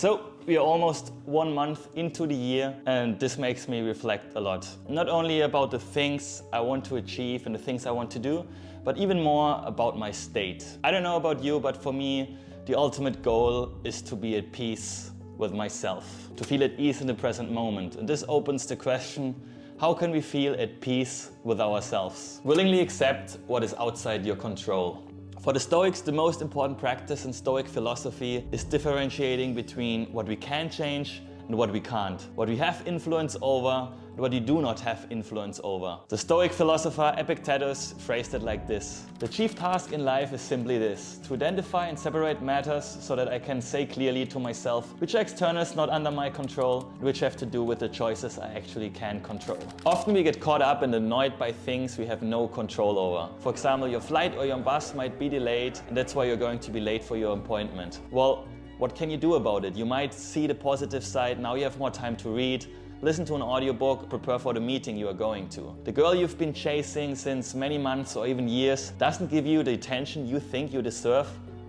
So we are almost 1 month into the year, and this makes me reflect a lot. Not only about the things I want to achieve and the things I want to do, but even more about my state. I don't know about you, but for me, the ultimate goal is to be at peace with myself, to feel at ease in the present moment. And this opens the question, how can we feel at peace with ourselves? Willingly accept what is outside your control. For the Stoics, the most important practice in Stoic philosophy is differentiating between what we can change and what we can't. What we have influence over and what we do not have influence over. The Stoic philosopher Epictetus phrased it like this: the chief task in life is simply this, to identify and separate matters so that I can say clearly to myself which are externals not under my control and which have to do with the choices I actually can control. Often we get caught up and annoyed by things we have no control over. For example, your flight or your bus might be delayed and that's why you're going to be late for your appointment. Well, what can you do about it? You might see the positive side. Now you have more time to read, listen to an audiobook, prepare for the meeting you are going to. The girl you've been chasing since many months or even years doesn't give you the attention you think you deserve.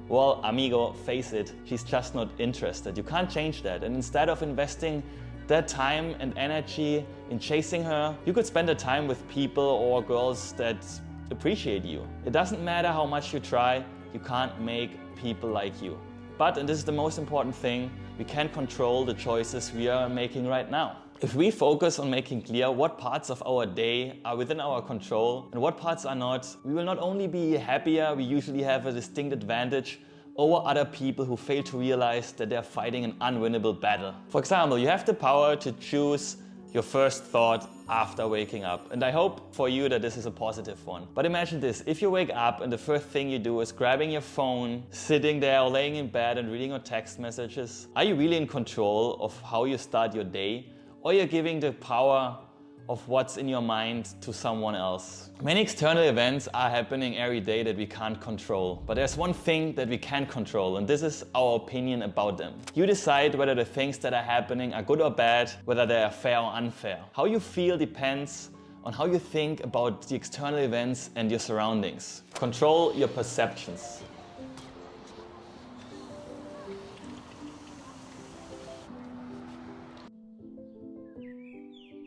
Well, amigo, face it, she's just not interested. You can't change that. And instead of investing that time and energy in chasing her, you could spend the time with people or girls that appreciate you. It doesn't matter how much you try, you can't make people like you. But, and this is the most important thing, we can control the choices we are making right now. If we focus on making clear what parts of our day are within our control and what parts are not, we will not only be happier, we usually have a distinct advantage over other people who fail to realize that they're fighting an unwinnable battle. For example, you have the power to choose your first thought after waking up. And I hope for you that this is a positive one. But imagine this, if you wake up and the first thing you do is grabbing your phone, sitting there or laying in bed and reading your text messages, are you really in control of how you start your day? Or you're giving the power of what's in your mind to someone else? Many external events are happening every day that we can't control. But there's one thing that we can control, and this is our opinion about them. You decide whether the things that are happening are good or bad, whether they are fair or unfair. How you feel depends on how you think about the external events and your surroundings. Control your perceptions.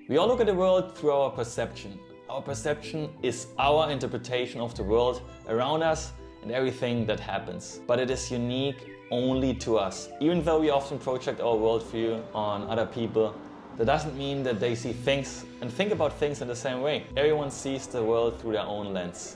We all look at the world through our perception. Our perception is our interpretation of the world around us and everything that happens. But it is unique only to us. Even though we often project our worldview on other people, that doesn't mean that they see things and think about things in the same way. Everyone sees the world through their own lens.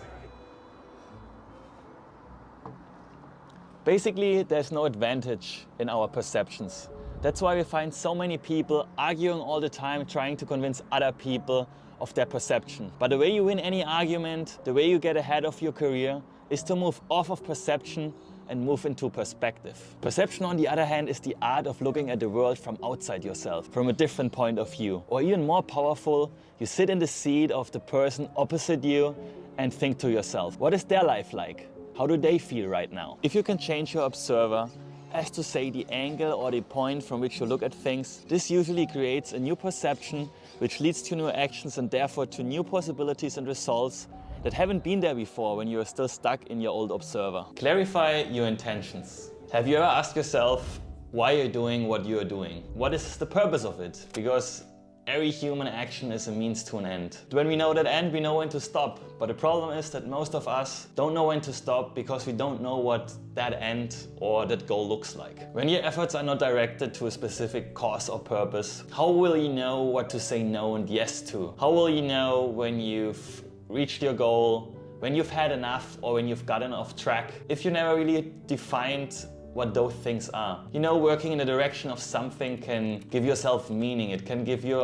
Basically, there's no advantage in our perceptions. That's why we find so many people arguing all the time, trying to convince other people of their perception. But the way you win any argument, the way you get ahead of your career, is to move off of perception and move into perspective. Perception, on the other hand, is the art of looking at the world from outside yourself, from a different point of view. Or even more powerful, you sit in the seat of the person opposite you and think to yourself, what is their life like? How do they feel right now? If you can change your observer, as to say the angle or the point from which you look at things, this usually creates a new perception which leads to new actions and therefore to new possibilities and results that haven't been there before when you are still stuck in your old observer. Clarify your intentions. Have you ever asked yourself why you're doing what you're doing? What is the purpose of it? Because every human action is a means to an end. When we know that end, we know when to stop. But the problem is that most of us don't know when to stop because we don't know what that end or that goal looks like. When your efforts are not directed to a specific cause or purpose, how will you know what to say no and yes to? How will you know when you've reached your goal, when you've had enough, or when you've gotten off track, if you never really defined what those things are? You know, working in the direction of something can give yourself meaning. It can give you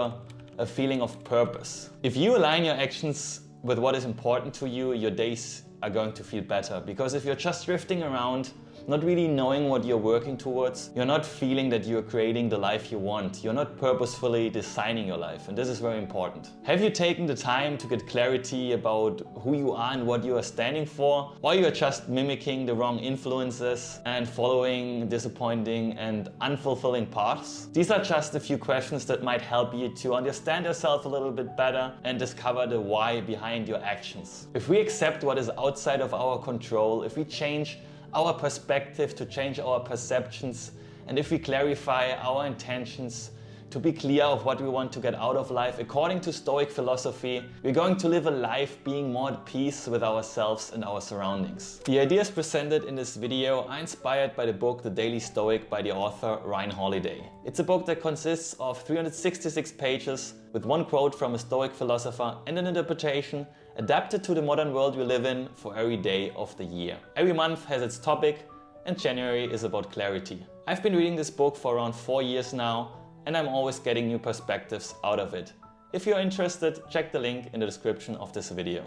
a feeling of purpose. If you align your actions with what is important to you, your days are going to feel better. Because if you're just drifting around, not really knowing what you're working towards, you're not feeling that you're creating the life you want. You're not purposefully designing your life, and this is very important. Have you taken the time to get clarity about who you are and what you are standing for? Or you're just mimicking the wrong influences and following disappointing and unfulfilling paths? These are just a few questions that might help you to understand yourself a little bit better and discover the why behind your actions. If we accept what is outside of our control, if we change our perspective, to change our perceptions and if we clarify our intentions to be clear of what we want to get out of life according to Stoic philosophy, we're going to live a life being more at peace with ourselves and our surroundings. The ideas presented in this video are inspired by the book The Daily Stoic by the author Ryan Holiday. It's a book that consists of 366 pages with one quote from a Stoic philosopher and an interpretation adapted to the modern world we live in for every day of the year. Every month has its topic, and January is about clarity. I've been reading this book for around 4 years now, and I'm always getting new perspectives out of it. If you're interested, check the link in the description of this video.